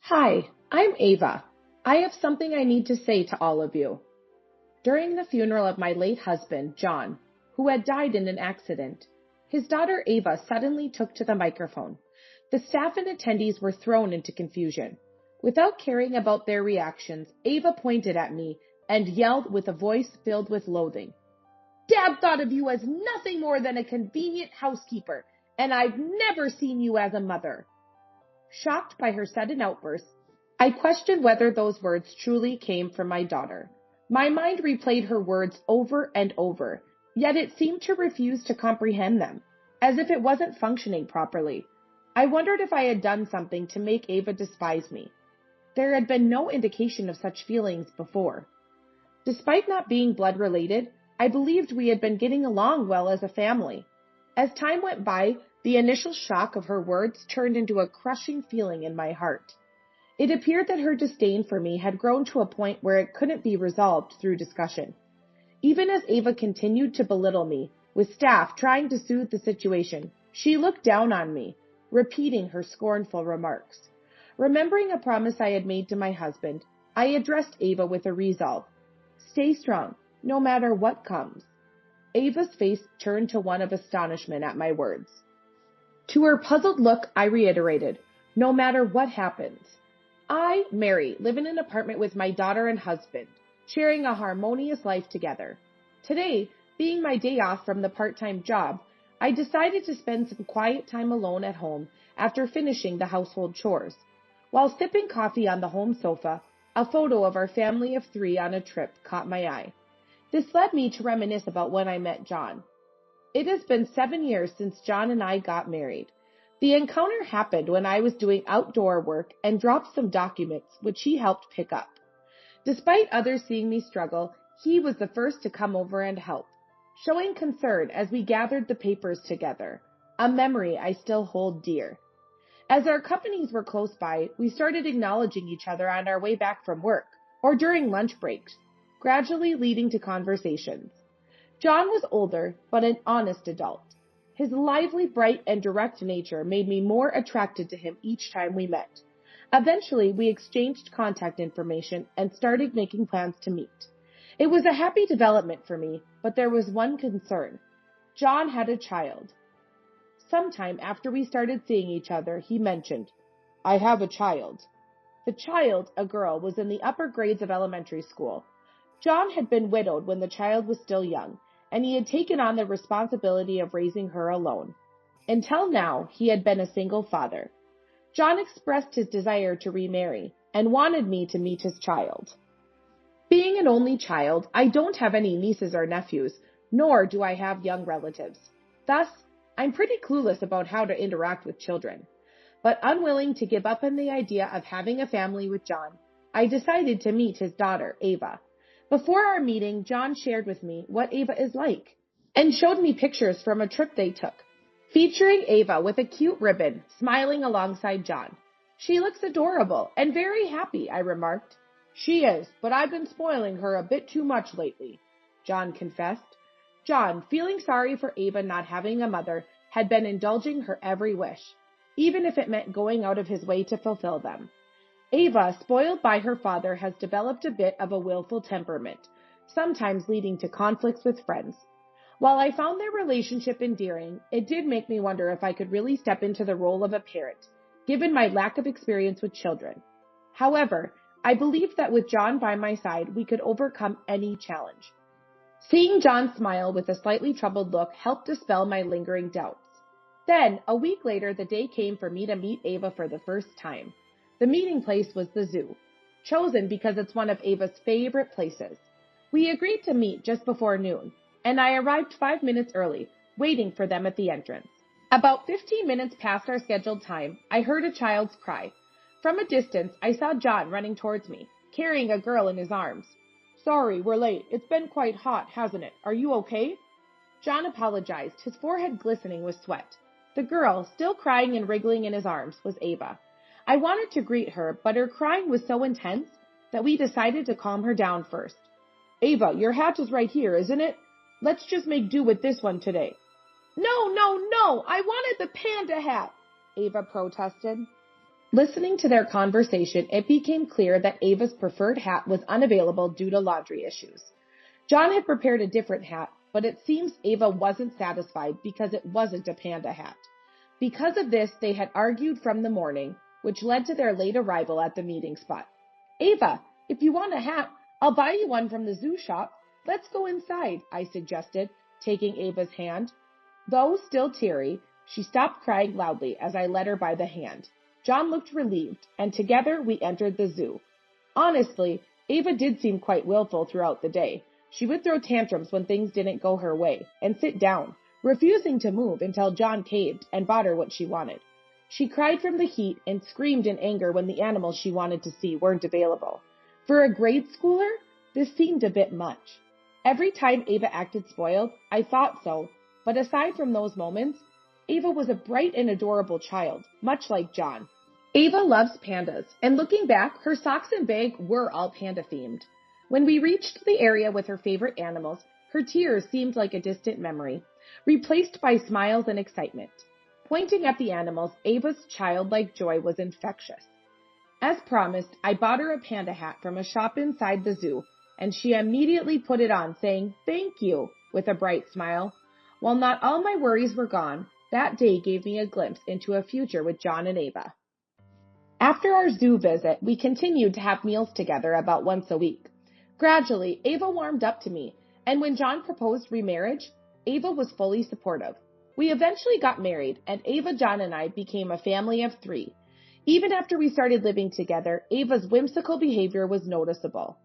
Hi, I'm Ava. I have something I need to say to all of you. During the funeral of my late husband, John, who had died in an accident, his daughter Ava suddenly took to the microphone. The staff and attendees were thrown into confusion. Without caring about their reactions, Ava pointed at me and yelled with a voice filled with loathing. Dad thought of you as nothing more than a convenient housekeeper, and I've never seen you as a mother. Shocked by her sudden outburst, I questioned whether those words truly came from my daughter. My mind replayed her words over and over, yet it seemed to refuse to comprehend them, as if it wasn't functioning properly. I wondered if I had done something to make Ava despise me. There had been no indication of such feelings before. Despite not being blood-related, I believed we had been getting along well as a family. As time went by, the initial shock of her words turned into a crushing feeling in my heart. It appeared that her disdain for me had grown to a point where it couldn't be resolved through discussion. Even as Ava continued to belittle me, with staff trying to soothe the situation, she looked down on me, repeating her scornful remarks. Remembering a promise I had made to my husband, I addressed Ava with a resolve. Stay strong, no matter what comes. Ava's face turned to one of astonishment at my words. To her puzzled look, I reiterated, no matter what happens. I, Mary, live in an apartment with my daughter and husband, sharing a harmonious life together. Today, being my day off from the part-time job, I decided to spend some quiet time alone at home after finishing the household chores. While sipping coffee on the home sofa, a photo of our family of 3 on a trip caught my eye. This led me to reminisce about when I met John. It has been 7 years since John and I got married. The encounter happened when I was doing outdoor work and dropped some documents, which he helped pick up. Despite others seeing me struggle, he was the first to come over and help, showing concern as we gathered the papers together, a memory I still hold dear. As our companies were close by, we started acknowledging each other on our way back from work or during lunch breaks, gradually leading to conversations. John was older, but an honest adult. His lively, bright, and direct nature made me more attracted to him each time we met. Eventually, we exchanged contact information and started making plans to meet. It was a happy development for me, but there was one concern. John had a child. Sometime after we started seeing each other, he mentioned, I have a child. The child, a girl, was in the upper grades of elementary school. John had been widowed when the child was still young, and he had taken on the responsibility of raising her alone. Until now, he had been a single father. John expressed his desire to remarry and wanted me to meet his child. Being an only child, I don't have any nieces or nephews, nor do I have young relatives. Thus, I'm pretty clueless about how to interact with children. But unwilling to give up on the idea of having a family with John, I decided to meet his daughter, Ava. Before our meeting, John shared with me what Ava is like and showed me pictures from a trip they took, featuring Ava with a cute ribbon smiling alongside John. She looks adorable and very happy, I remarked. She is, but I've been spoiling her a bit too much lately, John confessed. John, feeling sorry for Ava not having a mother, had been indulging her every wish, even if it meant going out of his way to fulfill them. Ava, spoiled by her father, has developed a bit of a willful temperament, sometimes leading to conflicts with friends. While I found their relationship endearing, it did make me wonder if I could really step into the role of a parent, given my lack of experience with children. However, I believed that with John by my side, we could overcome any challenge. Seeing John smile with a slightly troubled look helped dispel my lingering doubts. Then, a week later, the day came for me to meet Ava for the first time. The meeting place was the zoo, chosen because it's one of Ava's favorite places. We agreed to meet just before noon, and I arrived 5 minutes early, waiting for them at the entrance. About 15 minutes past our scheduled time, I heard a child's cry. From a distance, I saw John running towards me, carrying a girl in his arms. Sorry, we're late. It's been quite hot, hasn't it? Are you okay? John apologized, his forehead glistening with sweat. The girl, still crying and wriggling in his arms, was Ava. I wanted to greet her, but her crying was so intense that we decided to calm her down first. Ava, your hat is right here, isn't it? Let's just make do with this one today. No, I wanted the panda hat, Ava protested. Listening to their conversation, it became clear that Ava's preferred hat was unavailable due to laundry issues. John had prepared a different hat, but it seems Ava wasn't satisfied because it wasn't a panda hat. Because of this, they had argued from the morning, which led to their late arrival at the meeting spot. Ava, if you want a hat, I'll buy you one from the zoo shop. Let's go inside, I suggested, taking Ava's hand. Though still teary, she stopped crying loudly as I led her by the hand. John looked relieved, and together we entered the zoo. Honestly, Ava did seem quite willful throughout the day. She would throw tantrums when things didn't go her way, and sit down, refusing to move until John caved and bought her what she wanted. She cried from the heat and screamed in anger when the animals she wanted to see weren't available. For a grade schooler, this seemed a bit much. Every time Ava acted spoiled, I thought so, but aside from those moments, Ava was a bright and adorable child, much like John. Ava loves pandas, and looking back, her socks and bag were all panda-themed. When we reached the area with her favorite animals, her tears seemed like a distant memory, replaced by smiles and excitement. Pointing at the animals, Ava's childlike joy was infectious. As promised, I bought her a panda hat from a shop inside the zoo, and she immediately put it on, saying, "Thank you," with a bright smile. While not all my worries were gone, that day gave me a glimpse into a future with John and Ava. After our zoo visit, we continued to have meals together about once a week. Gradually, Ava warmed up to me, and when John proposed remarriage, Ava was fully supportive. We eventually got married, and Ava, John, and I became a family of 3. Even after we started living together, Ava's whimsical behavior was noticeable.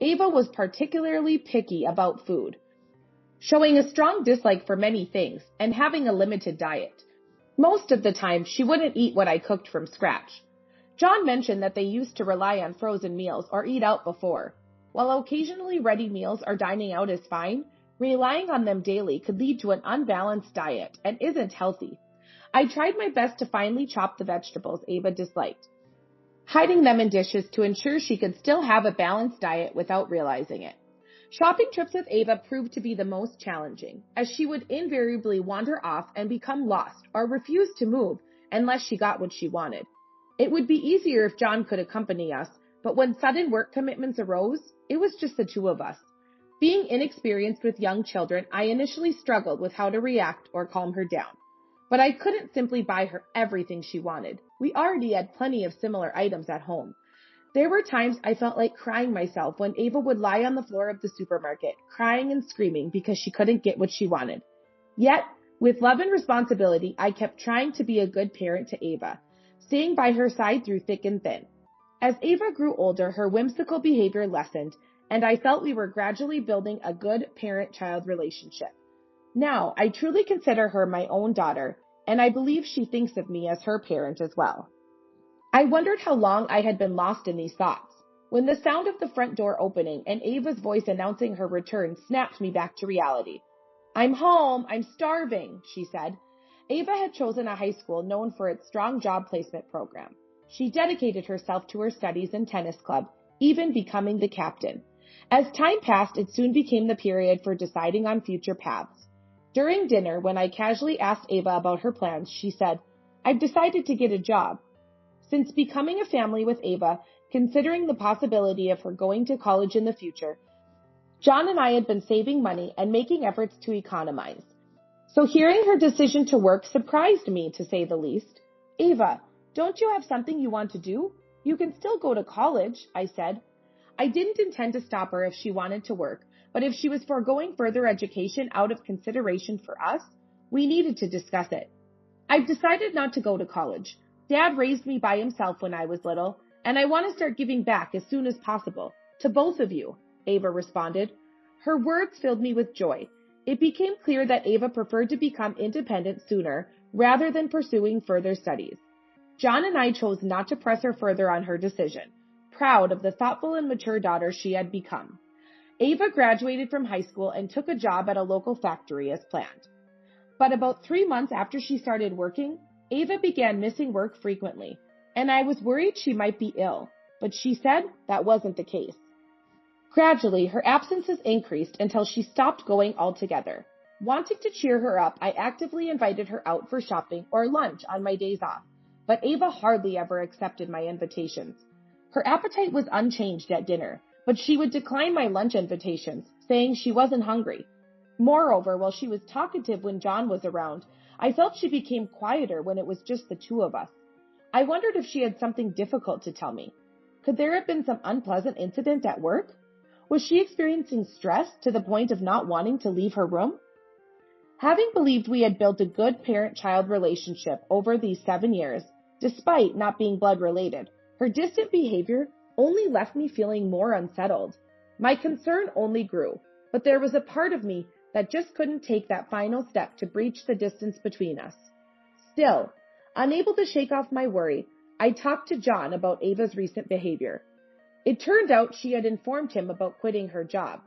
Ava was particularly picky about food, showing a strong dislike for many things and having a limited diet. Most of the time, she wouldn't eat what I cooked from scratch. John mentioned that they used to rely on frozen meals or eat out before. While occasionally ready meals or dining out is fine, relying on them daily could lead to an unbalanced diet and isn't healthy. I tried my best to finely chop the vegetables Ava disliked, hiding them in dishes to ensure she could still have a balanced diet without realizing it. Shopping trips with Ava proved to be the most challenging, as she would invariably wander off and become lost or refuse to move unless she got what she wanted. It would be easier if John could accompany us, but when sudden work commitments arose, it was just the 2 of us. Being inexperienced with young children, I initially struggled with how to react or calm her down. But I couldn't simply buy her everything she wanted. We already had plenty of similar items at home. There were times I felt like crying myself when Ava would lie on the floor of the supermarket, crying and screaming because she couldn't get what she wanted. Yet, with love and responsibility, I kept trying to be a good parent to Ava, staying by her side through thick and thin. As Ava grew older, her whimsical behavior lessened, and I felt we were gradually building a good parent-child relationship. Now, I truly consider her my own daughter, and I believe she thinks of me as her parent as well. I wondered how long I had been lost in these thoughts, when the sound of the front door opening and Ava's voice announcing her return snapped me back to reality. "I'm home, I'm starving," she said. Ava had chosen a high school known for its strong job placement program. She dedicated herself to her studies and tennis club, even becoming the captain. As time passed, it soon became the period for deciding on future paths. During dinner, when I casually asked Ava about her plans, she said, "I've decided to get a job." Since becoming a family with Ava, considering the possibility of her going to college in the future, John and I had been saving money and making efforts to economize. So hearing her decision to work surprised me, to say the least. "Ava, don't you have something you want to do? You can still go to college," I said. I didn't intend to stop her if she wanted to work, but if she was foregoing further education out of consideration for us, we needed to discuss it. "I've decided not to go to college. Dad raised me by himself when I was little, and I want to start giving back as soon as possible, to both of you," Ava responded. Her words filled me with joy. It became clear that Ava preferred to become independent sooner rather than pursuing further studies. John and I chose not to press her further on her decision, proud of the thoughtful and mature daughter she had become. Ava graduated from high school and took a job at a local factory as planned. But about 3 months after she started working, Ava began missing work frequently, and I was worried she might be ill, but she said that wasn't the case. Gradually, her absences increased until she stopped going altogether. Wanting to cheer her up, I actively invited her out for shopping or lunch on my days off. but Ava hardly ever accepted my invitations. Her appetite was unchanged at dinner, but she would decline my lunch invitations, saying she wasn't hungry. Moreover, while she was talkative when John was around, I felt she became quieter when it was just the two of us. I wondered if she had something difficult to tell me. Could there have been some unpleasant incident at work? Was she experiencing stress to the point of not wanting to leave her room? Having believed we had built a good parent-child relationship over these 7 years, despite not being blood-related, her distant behavior only left me feeling more unsettled. My concern only grew, but there was a part of me that just couldn't take that final step to breach the distance between us. Still, unable to shake off my worry, I talked to John about Ava's recent behavior. It turned out she had informed him about quitting her job.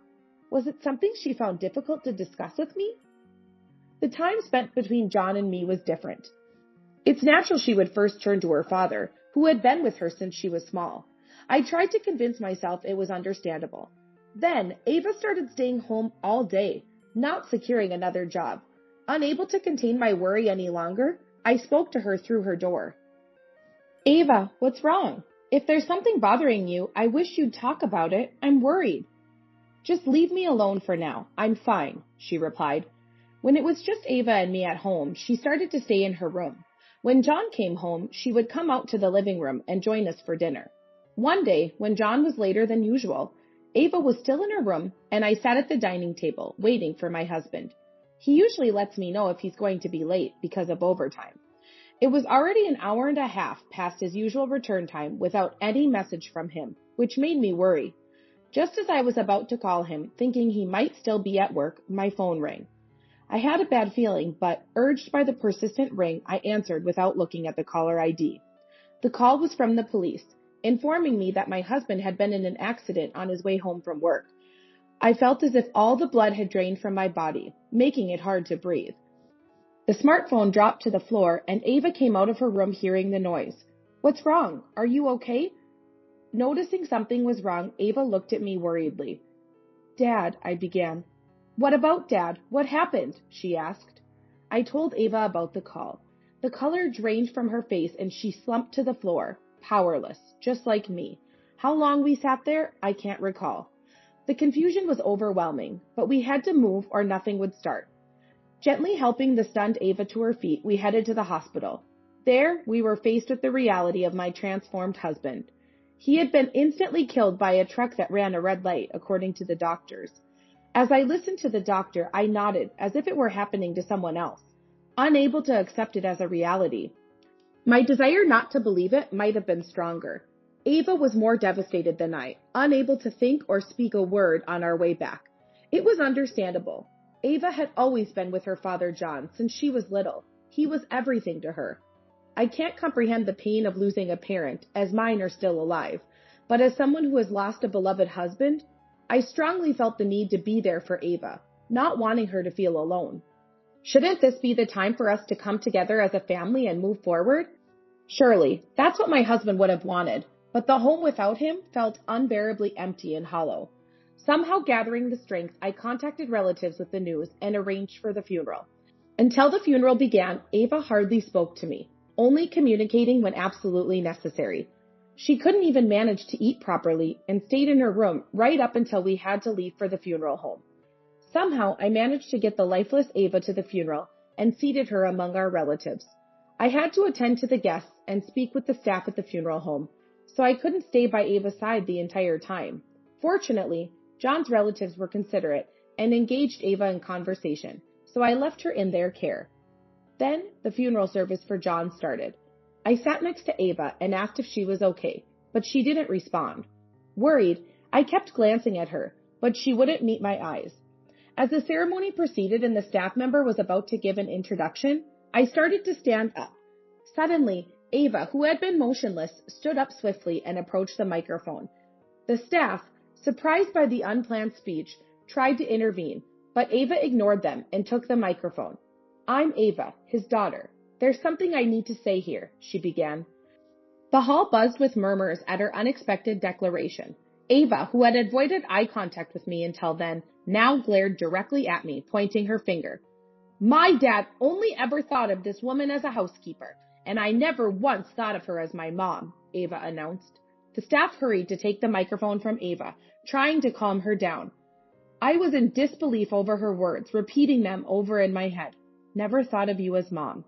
Was it something she found difficult to discuss with me? The time spent between John and me was different. It's natural she would first turn to her father, who had been with her since she was small. I tried to convince myself it was understandable. Then, Ava started staying home all day, not securing another job. Unable to contain my worry any longer, I spoke to her through her door. Ava, what's wrong? If there's something bothering you, I wish you'd talk about it. I'm worried. Just leave me alone for now. I'm fine, she replied. When it was just Ava and me at home, she started to stay in her room. When John came home, she would come out to the living room and join us for dinner. One day, when John was later than usual, Ava was still in her room, and I sat at the dining table, waiting for my husband. He usually lets me know if he's going to be late because of overtime. It was already an hour and a half past his usual return time without any message from him, which made me worry. Just as I was about to call him, thinking he might still be at work, my phone rang. I had a bad feeling, but urged by the persistent ring, I answered without looking at the caller ID. The call was from the police, informing me that my husband had been in an accident on his way home from work. I felt as if all the blood had drained from my body, making it hard to breathe. The smartphone dropped to the floor, and Ava came out of her room hearing the noise. What's wrong? Are you okay? Noticing something was wrong, Ava looked at me worriedly. Dad, I began. What about Dad? What happened? She asked. I told Ava about the call. The color drained from her face and she slumped to the floor, powerless, just like me. How long we sat there, I can't recall. The confusion was overwhelming, but we had to move or nothing would start. Gently helping the stunned Ava to her feet, we headed to the hospital. There, we were faced with the reality of my transformed husband. He had been instantly killed by a truck that ran a red light, according to the doctors. As I listened to the doctor, I nodded as if it were happening to someone else, unable to accept it as a reality. My desire not to believe it might have been stronger. Ava was more devastated than I, unable to think or speak a word on our way back. It was understandable. Ava had always been with her father John since she was little. He was everything to her. I can't comprehend the pain of losing a parent, as mine are still alive, but as someone who has lost a beloved husband, I strongly felt the need to be there for Ava, not wanting her to feel alone. Shouldn't this be the time for us to come together as a family and move forward? Surely, that's what my husband would have wanted, but the home without him felt unbearably empty and hollow. Somehow gathering the strength, I contacted relatives with the news and arranged for the funeral. Until the funeral began, Ava hardly spoke to me, only communicating when absolutely necessary. She couldn't even manage to eat properly and stayed in her room right up until we had to leave for the funeral home. Somehow, I managed to get the lifeless Ava to the funeral and seated her among our relatives. I had to attend to the guests and speak with the staff at the funeral home, so I couldn't stay by Ava's side the entire time. Fortunately, John's relatives were considerate and engaged Ava in conversation, so I left her in their care. Then, the funeral service for John started. I sat next to Ava and asked if she was okay, but she didn't respond. Worried, I kept glancing at her, but she wouldn't meet my eyes. As the ceremony proceeded and the staff member was about to give an introduction, I started to stand up. Suddenly, Ava, who had been motionless, stood up swiftly and approached the microphone. The staff, surprised by the unplanned speech, tried to intervene, but Ava ignored them and took the microphone. I'm Ava, his daughter. There's something I need to say here, she began. The hall buzzed with murmurs at her unexpected declaration. Ava, who had avoided eye contact with me until then, now glared directly at me, pointing her finger. My dad only ever thought of this woman as a housekeeper, and I never once thought of her as my mom," Ava announced. The staff hurried to take the microphone from Ava, trying to calm her down. I was in disbelief over her words, repeating them over in my head. "Never thought of you as mom."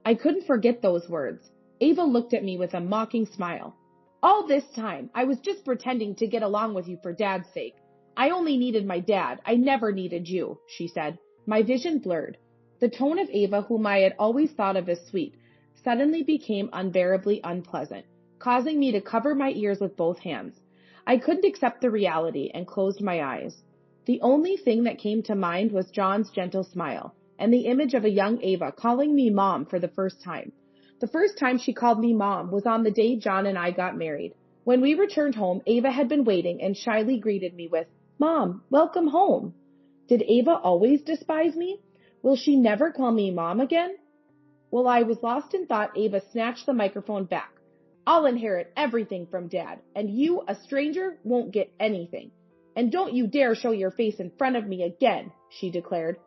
I couldn't forget those words. Ava looked at me with a mocking smile. "All this time, I was just pretending to get along with you for Dad's sake. I only needed my dad. I never needed you," she said. My vision blurred. The tone of Ava, whom I had always thought of as sweet, suddenly became unbearably unpleasant, causing me to cover my ears with both hands. I couldn't accept the reality and closed my eyes. The only thing that came to mind was John's gentle smile and the image of a young Ava calling me Mom for the first time. The first time she called me Mom was on the day John and I got married. When we returned home, Ava had been waiting and shyly greeted me with, "Mom, welcome home." Did Ava always despise me? Will she never call me Mom again? While I was lost in thought, Ava snatched the microphone back. "I'll inherit everything from Dad, and you, a stranger, won't get anything. And don't you dare show your face in front of me again," she declared.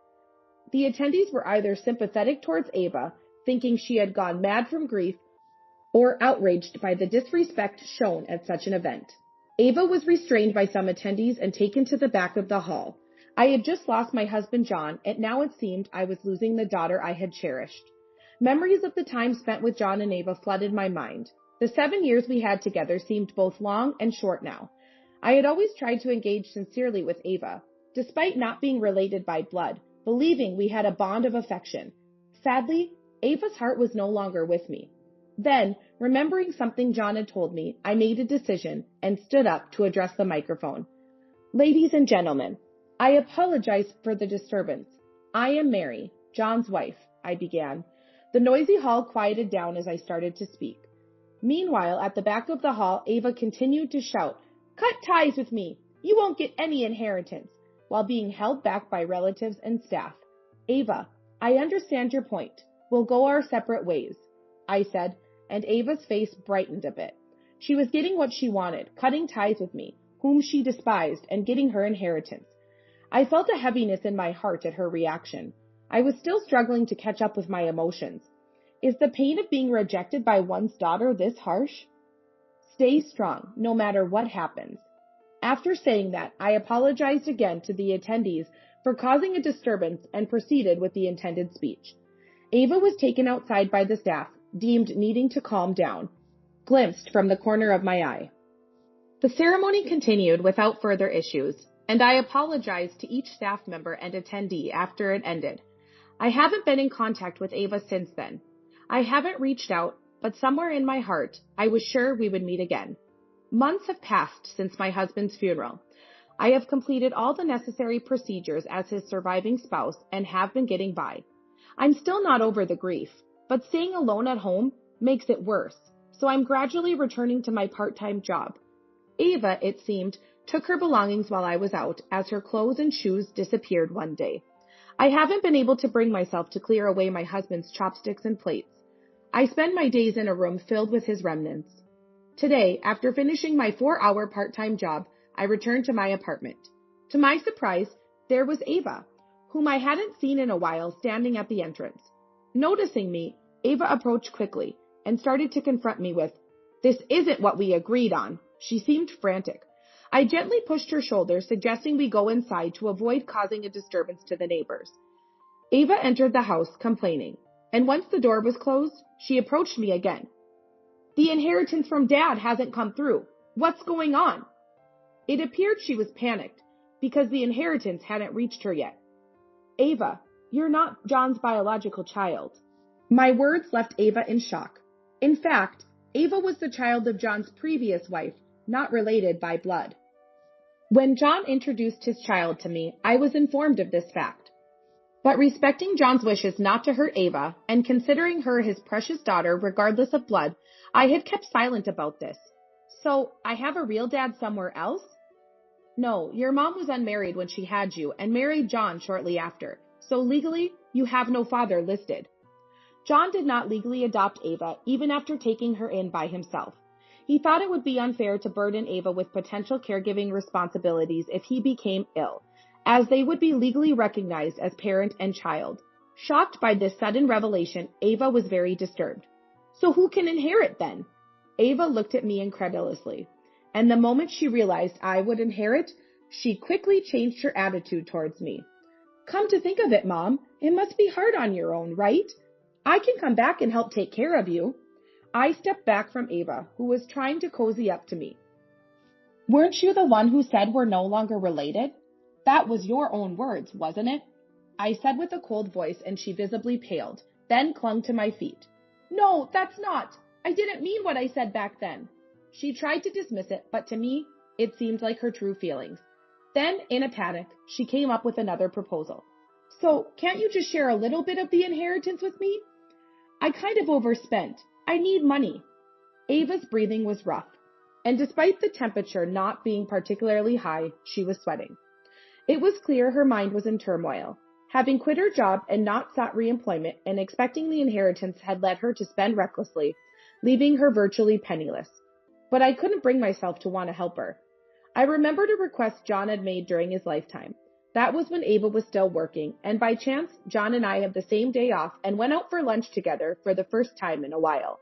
The attendees were either sympathetic towards Ava, thinking she had gone mad from grief, or outraged by the disrespect shown at such an event. Ava was restrained by some attendees and taken to the back of the hall. I had just lost my husband John, and now it seemed I was losing the daughter I had cherished. Memories of the time spent with John and Ava flooded my mind. The 7 years we had together seemed both long and short now. I had always tried to engage sincerely with Ava, despite not being related by blood, believing we had a bond of affection. Sadly, Ava's heart was no longer with me. Then, remembering something John had told me, I made a decision and stood up to address the microphone. "Ladies and gentlemen, I apologize for the disturbance. I am Mary, John's wife," I began. The noisy hall quieted down as I started to speak. Meanwhile, at the back of the hall, Ava continued to shout, "Cut ties with me! You won't get any inheritance," while being held back by relatives and staff. "Ava, I understand your point. We'll go our separate ways," I said, and Ava's face brightened a bit. She was getting what she wanted, cutting ties with me, whom she despised, and getting her inheritance. I felt a heaviness in my heart at her reaction. I was still struggling to catch up with my emotions. Is the pain of being rejected by one's daughter this harsh? Stay strong, no matter what happens. After saying that, I apologized again to the attendees for causing a disturbance and proceeded with the intended speech. Ava was taken outside by the staff, deemed needing to calm down, glimpsed from the corner of my eye. The ceremony continued without further issues, and I apologized to each staff member and attendee after it ended. I haven't been in contact with Ava since then. I haven't reached out, but somewhere in my heart, I was sure we would meet again. Months have passed since my husband's funeral. I have completed all the necessary procedures as his surviving spouse and have been getting by. I'm still not over the grief, but staying alone at home makes it worse, so I'm gradually returning to my part-time job. Ava, it seemed, took her belongings while I was out, as her clothes and shoes disappeared one day. I haven't been able to bring myself to clear away my husband's chopsticks and plates. I spend my days in a room filled with his remnants. Today, after finishing my 4-hour part-time job, I returned to my apartment. To my surprise, there was Ava, whom I hadn't seen in a while, standing at the entrance. Noticing me, Ava approached quickly and started to confront me with, "This isn't what we agreed on." She seemed frantic. I gently pushed her shoulder, suggesting we go inside to avoid causing a disturbance to the neighbors. Ava entered the house, complaining, and once the door was closed, she approached me again. "The inheritance from Dad hasn't come through. What's going on?" It appeared she was panicked, because the inheritance hadn't reached her yet. "Ava, you're not John's biological child." My words left Ava in shock. In fact, Ava was the child of John's previous wife, not related by blood. When John introduced his child to me, I was informed of this fact. But respecting John's wishes not to hurt Ava, and considering her his precious daughter regardless of blood, I had kept silent about this. "So, I have a real dad somewhere else?" "No, your mom was unmarried when she had you and married John shortly after, so legally, you have no father listed." John did not legally adopt Ava even after taking her in by himself. He thought it would be unfair to burden Ava with potential caregiving responsibilities if he became ill, as they would be legally recognized as parent and child. Shocked by this sudden revelation, Ava was very disturbed. So who can inherit then? Ava looked at me incredulously, and the moment she realized I would inherit, she quickly changed her attitude towards me. Come to think of it, Mom, it must be hard on your own, right? I can come back and help take care of you. I stepped back from Ava, who was trying to cozy up to me. Weren't you the one who said we're no longer related? That was your own words, wasn't it? I said with a cold voice, and she visibly paled, then clung to my feet. No, that's not. I didn't mean what I said back then. She tried to dismiss it, but to me, it seemed like her true feelings. Then, in a panic, she came up with another proposal. So, can't you just share a little bit of the inheritance with me? I kind of overspent. I need money. Ava's breathing was rough, and despite the temperature not being particularly high, she was sweating. It was clear her mind was in turmoil. Having quit her job and not sought reemployment and expecting the inheritance had led her to spend recklessly, leaving her virtually penniless. But I couldn't bring myself to want to help her. I remembered a request John had made during his lifetime. That was when Ava was still working, and by chance, John and I had the same day off and went out for lunch together for the first time in a while.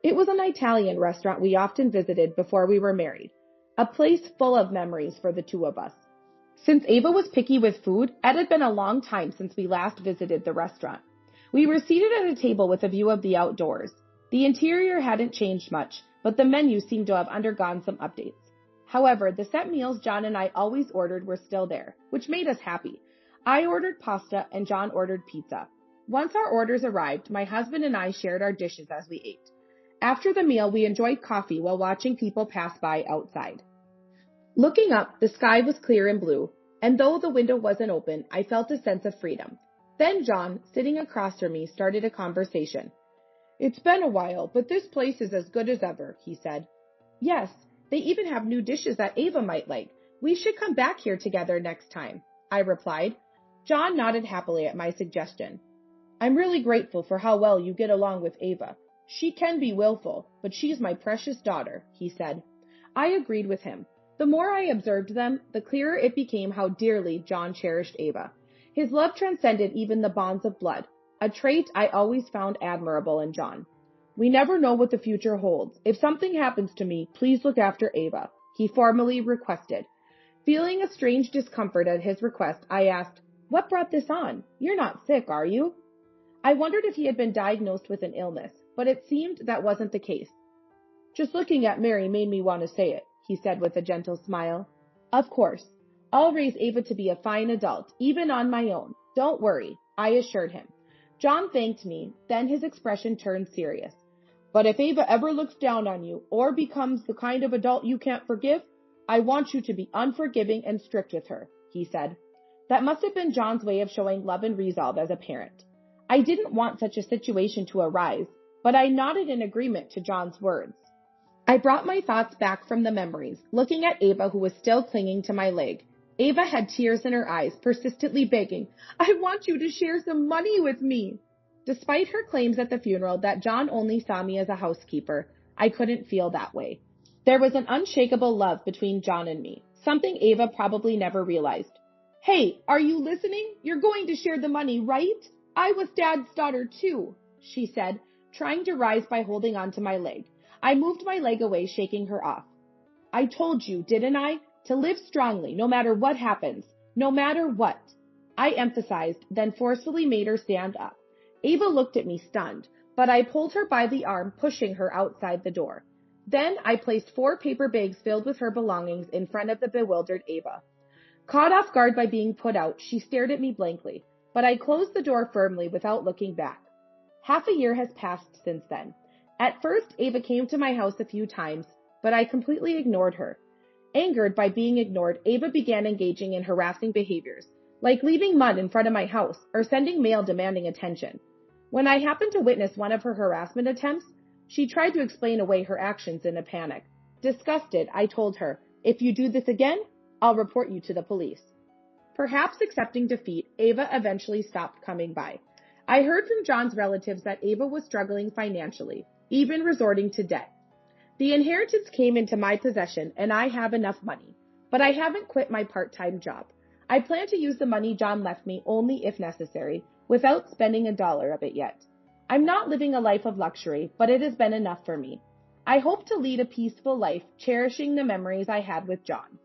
It was an Italian restaurant we often visited before we were married, a place full of memories for the two of us. Since Ava was picky with food, it had been a long time since we last visited the restaurant. We were seated at a table with a view of the outdoors. The interior hadn't changed much, but the menu seemed to have undergone some updates. However, the set meals John and I always ordered were still there, which made us happy. I ordered pasta and John ordered pizza. Once our orders arrived, my husband and I shared our dishes as we ate. After the meal, we enjoyed coffee while watching people pass by outside. Looking up, the sky was clear and blue, and though the window wasn't open, I felt a sense of freedom. Then John, sitting across from me, started a conversation. It's been a while, but this place is as good as ever, he said. Yes, they even have new dishes that Ava might like. We should come back here together next time, I replied. John nodded happily at my suggestion. I'm really grateful for how well you get along with Ava. She can be willful, but she's my precious daughter, he said. I agreed with him. The more I observed them, the clearer it became how dearly John cherished Ava. His love transcended even the bonds of blood, a trait I always found admirable in John. We never know what the future holds. If something happens to me, please look after Ava, he formally requested. Feeling a strange discomfort at his request, I asked, What brought this on? You're not sick, are you? I wondered if he had been diagnosed with an illness, but it seemed that wasn't the case. Just looking at Mary made me want to say it, he said with a gentle smile. Of course. I'll raise Ava to be a fine adult, even on my own. Don't worry, I assured him. John thanked me, then his expression turned serious. But if Ava ever looks down on you or becomes the kind of adult you can't forgive, I want you to be unforgiving and strict with her, he said. That must have been John's way of showing love and resolve as a parent. I didn't want such a situation to arise, but I nodded in agreement to John's words. I brought my thoughts back from the memories, looking at Ava who was still clinging to my leg. Ava had tears in her eyes, persistently begging, I want you to share some money with me. Despite her claims at the funeral that John only saw me as a housekeeper, I couldn't feel that way. There was an unshakable love between John and me, something Ava probably never realized. Hey, are you listening? You're going to share the money, right? I was Dad's daughter too, she said, trying to rise by holding onto my leg. I moved my leg away, shaking her off. I told you, didn't I? To live strongly, no matter what happens. No matter what. I emphasized, then forcefully made her stand up. Ava looked at me stunned, but I pulled her by the arm, pushing her outside the door. Then I placed 4 paper bags filled with her belongings in front of the bewildered Ava. Caught off guard by being put out, she stared at me blankly, but I closed the door firmly without looking back. Half a year has passed since then. At first, Ava came to my house a few times, but I completely ignored her. Angered by being ignored, Ava began engaging in harassing behaviors, like leaving mud in front of my house or sending mail demanding attention. When I happened to witness one of her harassment attempts, she tried to explain away her actions in a panic. Disgusted, I told her, if you do this again, I'll report you to the police. Perhaps accepting defeat, Ava eventually stopped coming by. I heard from John's relatives that Ava was struggling financially, even resorting to debt. The inheritance came into my possession and I have enough money, but I haven't quit my part-time job. I plan to use the money John left me only if necessary, without spending $1 of it yet. I'm not living a life of luxury, but it has been enough for me. I hope to lead a peaceful life, cherishing the memories I had with John.